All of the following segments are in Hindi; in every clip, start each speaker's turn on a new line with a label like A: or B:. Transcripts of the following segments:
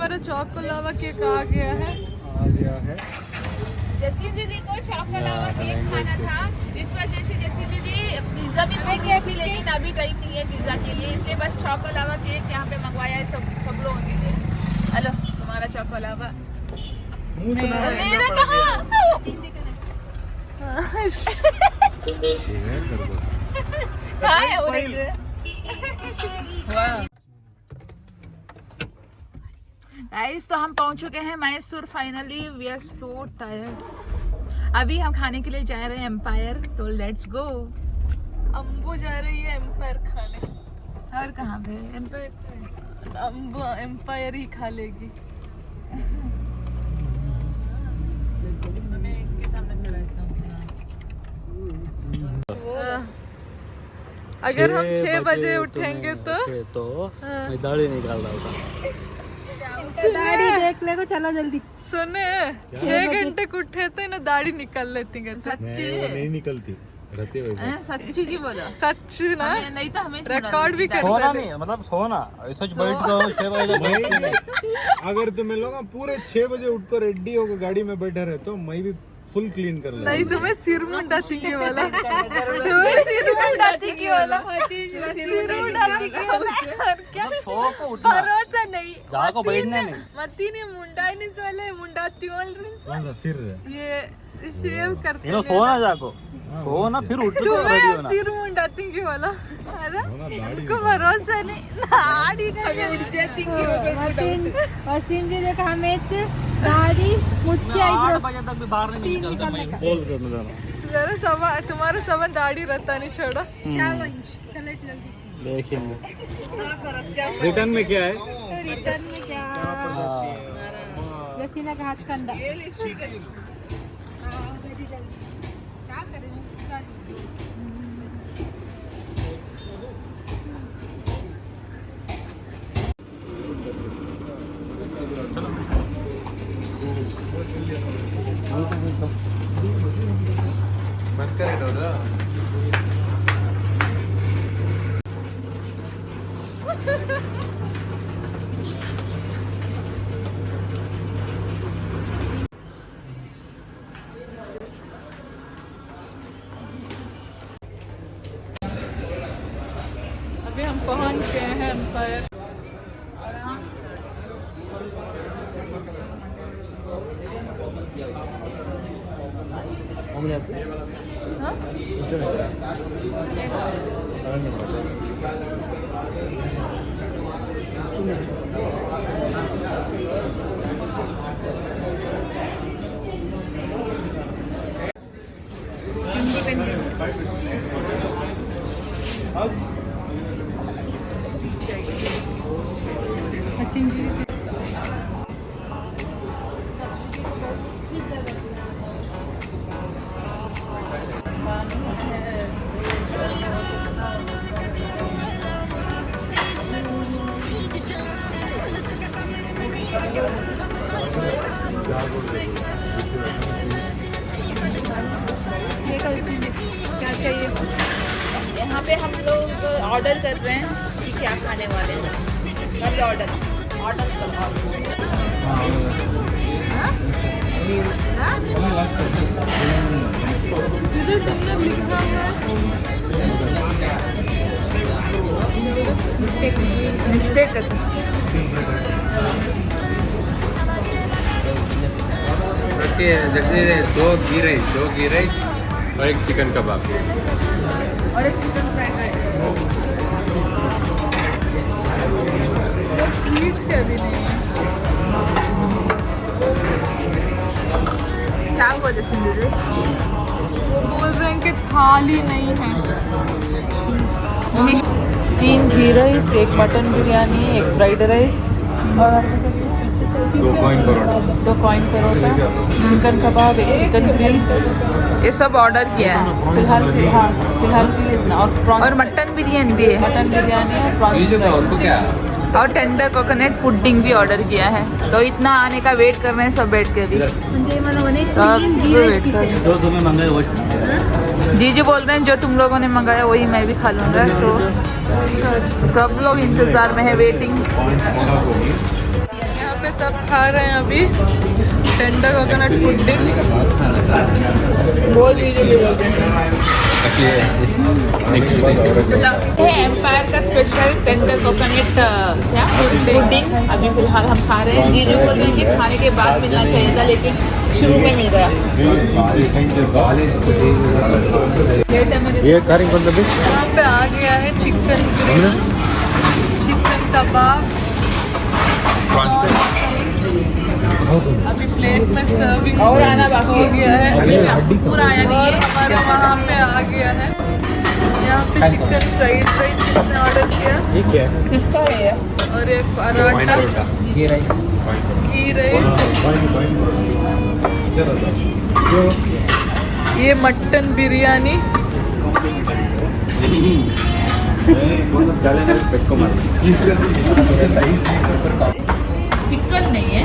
A: हमारा चॉकोलावा केक आ गया है।
B: जसीन दीदी को चॉकोलावा केक खाना था, इस वजह से जसीन दीदी पिज्जा भी खा गया थी, लेकिन अभी टाइम नहीं है पिज्जा के लिए, इसलिए बस चॉकोलावा केक यहाँ पे मंगवाया है सब लोगों के लिए। हेलो तुम्हारा चॉकोलावा मेरा कहाँ? कहाँ है वो? गाइस तो हम पहुंच चुके हैं Mysore finally. We are so tired. अभी हम खाने के लिए जा रहे हैं एम्पायर, तो लेट्स गो।
A: अम्बू जा रही है एम्पायर खाने।
B: और कहाँ पे?
A: एम्पायर अम्बू एम्पायर ही खा लेगी।
B: मैं इसके सामने खड़ा
A: अगर हम 6 बजे उठेंगे तो
C: मैं दाढ़ी निकाल रहा था।
A: दाढ़ी
D: देख ले को चलो जल्दी।
A: सुने 6 घंटे को उठे तो इन्हें दाढ़ी निकाल लेती घर से।
B: सच्ची
C: नहीं निकलती रहती है
B: सच्ची की बोला?
A: सच ना,
B: नहीं तो हमें
A: रिकॉर्ड भी कर
C: सोना नहीं मतलब सोना सच बैठ जाओ 6 बजे।
E: अगर तुम लोग पूरे 6 बजे उठकर रेडी होकर गाड़ी में बैठे रहे तो मैं भी फुल क्लीन कर
A: नहीं तुम्हें सिर मुंडा तिकी वाला, तुम्हें सिर मुंडा तिकी वाला, सिर मुंडा तिकी वाला। और क्या भरोसा नहीं
C: जाको बैठने नहीं
A: मती ने मुंडा नहीं वाले मुंडा तिवल
E: फिर
A: ये शेव करते
C: ये सोना जाको सोना फिर उठ के रेडी
A: तुम्हें
C: होना।
A: सिर मुंडा तिकी वाला। अरे को भरोसा नहीं दाढ़ी नहीं उठ जाती की
D: वसीम जी देखा मैच दाढ़ी मुच्छी
C: 8 बजे तक भी बाहर नहीं निकलते। मैं बोल करने जाना
A: जरा सवा तुम्हारा सवन दाढ़ी रहता नहीं छोड़ा।
C: देखेंगे रिटर्न में क्या है।
D: रिटर्न में क्या जसीना का हाथ कंधा क्या करें
E: बंद करे डोडा।
A: अभी हम पहुंच गए हैं एम्पायर।
D: वसीम जी
B: क्या चाहिए? यहाँ पे हम लोग ऑर्डर कर रहे हैं कि क्या खाने वाले हैं। कर ऑर्डर
A: जिधर तुमने लिखा है
B: मिस्टेक कर
E: दो घी राइस और एक चिकन कबाब
B: और एक चिकन फ्राइड राइस।
A: स्वीट क्या भी नहीं है।
B: क्या बोल जैसे दीदी?
A: वो बोल रहे हैं कि थाली नहीं है।
B: 3 घी राइस, एक मटन बिरयानी, एक फ्राइड राइस और 2 कॉइन परोठा, चिकन कबाब, एक चिकन ग्रिल, ये सब ऑर्डर किया है फिलहाल के लिए इतना। और मटन बिरयानी भी है, मटन बिरयानी है, और टेंडर कोकोनट पुडिंग भी ऑर्डर किया है। तो इतना आने का वेट कर रहे हैं सब बैठ के भी। सब वेट कर
C: जो तुम्हें मंगाए वो
B: जीजू बोल रहे हैं जो तुम लोगों ने मंगाया वही मैं भी खा लूँगा। तो सब लोग इंतज़ार में है, वेटिंग।
A: यहाँ पे
B: पे सब खा रहे हैं अभी टेंडर कोकोनट पुडिंग। बोल दीजिए एम्पायर का स्पेशल टेंडर कोकोनट क्या पुडिंग अभी फिलहाल हम खा रहे हैं। ये जो बोल रहे हैं कि खाने के बाद मिलना चाहिए था लेकिन शुरू में मिल गया। यहाँ पे आ गया है चिकन ग्रिल, चिकन कबाब, अभी प्लेट में सर्विंग और आना बाकी हो गया है। अभी पूरा आया नहीं है, हमारे वहाँ पे आ गया है। यहाँ पे चिकन फ्राइड राइस किसने ऑर्डर किया?
C: ये क्या है?
B: किसका है? और एक पराठा, घी राइस, ये मटन बिरयानी, पिकल नहीं है।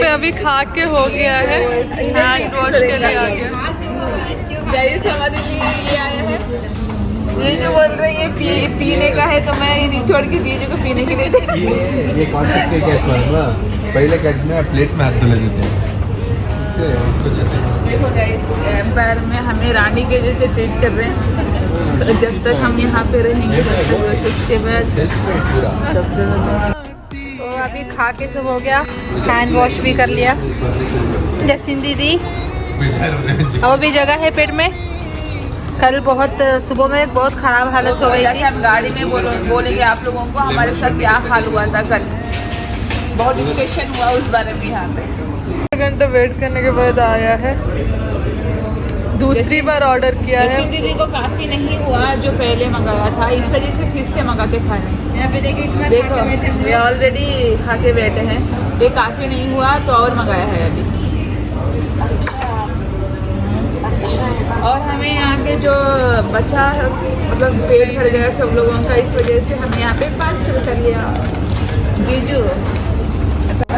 B: अभी खा के हो गया है, हैंड वॉश के लिए आ गया। गाइस हमारे लिए ये आया है। ये जो बोल रहे हैं ये पीने का है तो मैं ये नहीं छोड़ के दीजिए को पीने के लिए
E: ये कॉन्सेप्ट क्या है ना, पहले क्या में प्लेट में हाथ धुले देते हैं।
B: देखो गाइस एम्पायर में हमें रानी के जैसे ट्रीट कर रहे हैं। तो जब तक हम यहाँ पे रहेंगे बस उसके बाद
D: तो अभी खा के सब हो गया, हैंड वॉश भी कर लिया। जैसिन दीदी और भी जगह है पेट में। कल बहुत सुबह में बहुत ख़राब हालत हो गई थी।
B: हम गाड़ी में बोलेंगे आप लोगों को हमारे साथ क्या हाल हुआ था कल। बहुत डिस्कशन हुआ उस बारे में यहाँ पे।
A: 1 घंटा वेट करने के बाद आया है। दूसरी बार ऑर्डर किया है।
B: जैसिन दीदी को काफ़ी नहीं हुआ जो पहले मंगाया था, इस वजह से फिर से मंगा के खाए।
D: यहाँ पे देखिए इतना
B: देखो ये ऑलरेडी खा के बैठे हैं। ये काफ़ी नहीं हुआ तो और मंगाया है अभी। और हमें यहाँ पे जो बचा मतलब पेट भर गया सब लोगों का, इस वजह से हमने यहाँ पे पार्सल कर लिया। जीजू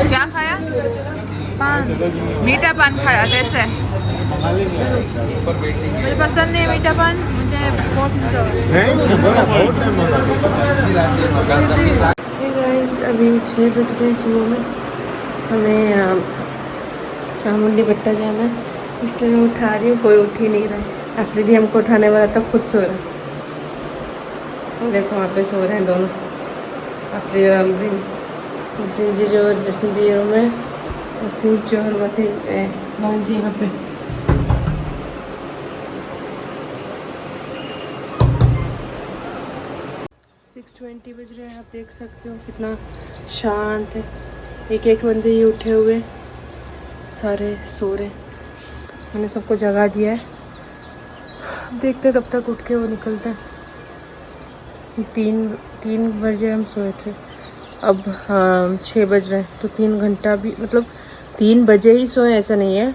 B: क्या खाया? पान, मीठा पान खाया। कैसे?
D: मुझे पसंद नहीं है मीठा पान, मुझे बहुत मजा
A: गाइस अभी 6 बज रहे हैं सुबह में। हमें चामुंडी बेट्टा जाना है, इसलिए मैं उठा रही हूँ। कोई उठ ही नहीं रहा है। अफरीदी हमको उठाने वाला था, खुद सो रहा है। देखो वहाँ पे सो रहे हैं दोनों, अफरीदी और अमरीन। जी जो जैसे दी रूम में जो और मथे बहन जी यहाँ पे। $6:20 बज रहे हैं। आप देख सकते हो कितना शांत है। एक एक बंदे ही उठे हुए, सारे सो रहे। मैंने सबको जगा दिया है, देखते कब तक उठ के वो निकलते हैं। 3 बजे हम सोए थे, अब 6 बज रहे हैं तो 3 घंटा भी, मतलब 3 बजे ही सोए ऐसा नहीं है,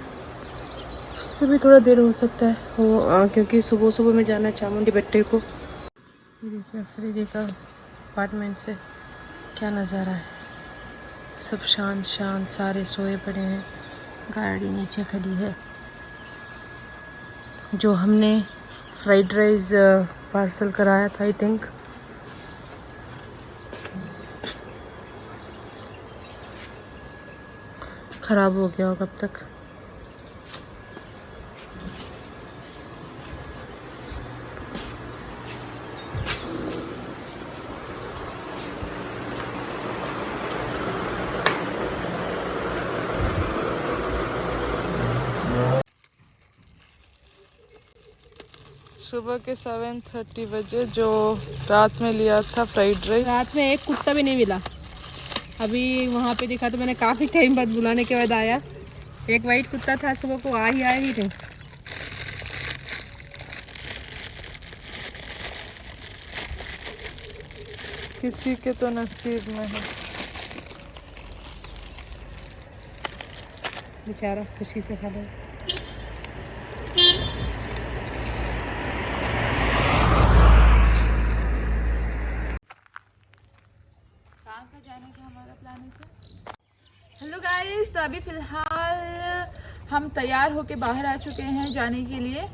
A: उससे भी थोड़ा देर हो सकता है वो, क्योंकि सुबह सुबह में जाना है चामुंडी बेट्टे को। ये देखिए अफरीदी का अपार्टमेंट से क्या नज़ारा है। सब शांत शांत, सारे सोए पड़े हैं। गाड़ी नीचे खड़ी है। जो हमने फ्राइड राइस पार्सल कराया था, आई थिंक ख़राब हो गया होगा अब तक। सुबह के 7:30 बजे जो रात में लिया था फ्राइड राइस।
D: रात में एक कुत्ता भी नहीं मिला। अभी वहाँ पे देखा तो मैंने काफ़ी टाइम बाद बुलाने के बाद आया। एक वाइट कुत्ता था, सुबह को आ ही नहीं।
A: किसी के तो नसीब में है।
D: बेचारा खुशी से खा लो।
B: कहाँ का जाने का हमारा प्लान है सर? हेलो गाइस, तो अभी फ़िलहाल हम तैयार होके बाहर आ चुके हैं जाने के लिए।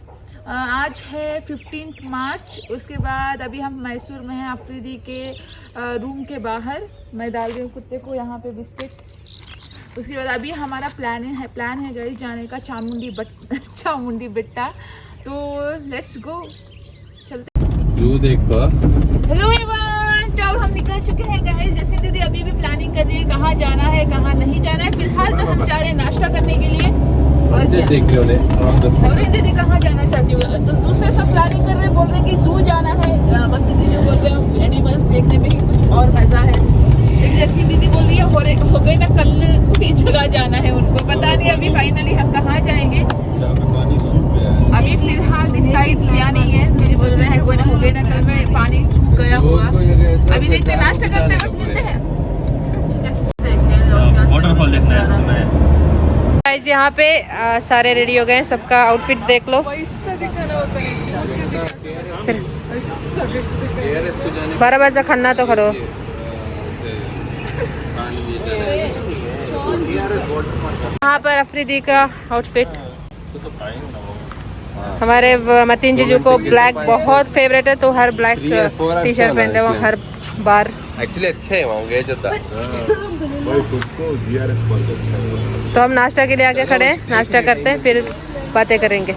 B: आज है 15 मार्च। उसके बाद अभी हम मैसूर में हैं, अफरीदी के रूम के बाहर। मैं डाल रही हूँ कुत्ते को यहाँ पे बिस्किट। उसके बाद अभी हमारा प्लान है गाइस जाने का चामुंडी बेट्टा। तो लेट्स गो,
E: जो देखो।
B: हेलो एवरीवन, तो अब हम निकल चुके हैं गाइस। जैसे दीदी अभी भी प्लानिंग कर रही है कहाँ जाना है कहाँ नहीं जाना है। फिलहाल तो हम जा रहे हैं नाश्ता करने के लिए। और दीदी कहाँ जाना चाहती हूँ? तो दूसरे सब प्लानिंग कर रहे हैं, बोल रहे हैं कि जू जाना है। बस दीदी बोल रहे हैं एनिमल्स देखने में ही कुछ और मज़ा है। लेकिन जैसी दीदी बोल रही है हो गए ना, कल कोई जगह जाना है उनको। पता नहीं अभी फाइनली हम कहाँ जाएंगे। अभी फिलहाल डिसाइड किया नहीं है। दीदी बोल रहे हैं हो गए ना, कल में पानी सूख गया हुआ। अभी देखते हैं, नाश्ता करते वक्त मिलते हैं।
C: वाटरफॉल देखना है तुम्हें।
D: गाइस यहाँ पे सारे रेडी हो गए हैं, सबका आउटफिट देख लो। 12 बजे खन्ना तो खड़ो। यहाँ पर अफरीदी का आउटफिट। हमारे मतीन जीजू को ब्लैक बहुत फेवरेट है, तो हर ब्लैक टी शर्ट पहनते हैं वो हर बार।
F: एक्चुअली अच्छा है वहाँ गए जाता।
D: तो हम नाश्ता के लिए आके खड़े हैं, नाश्ता करते हैं फिर बातें करेंगे।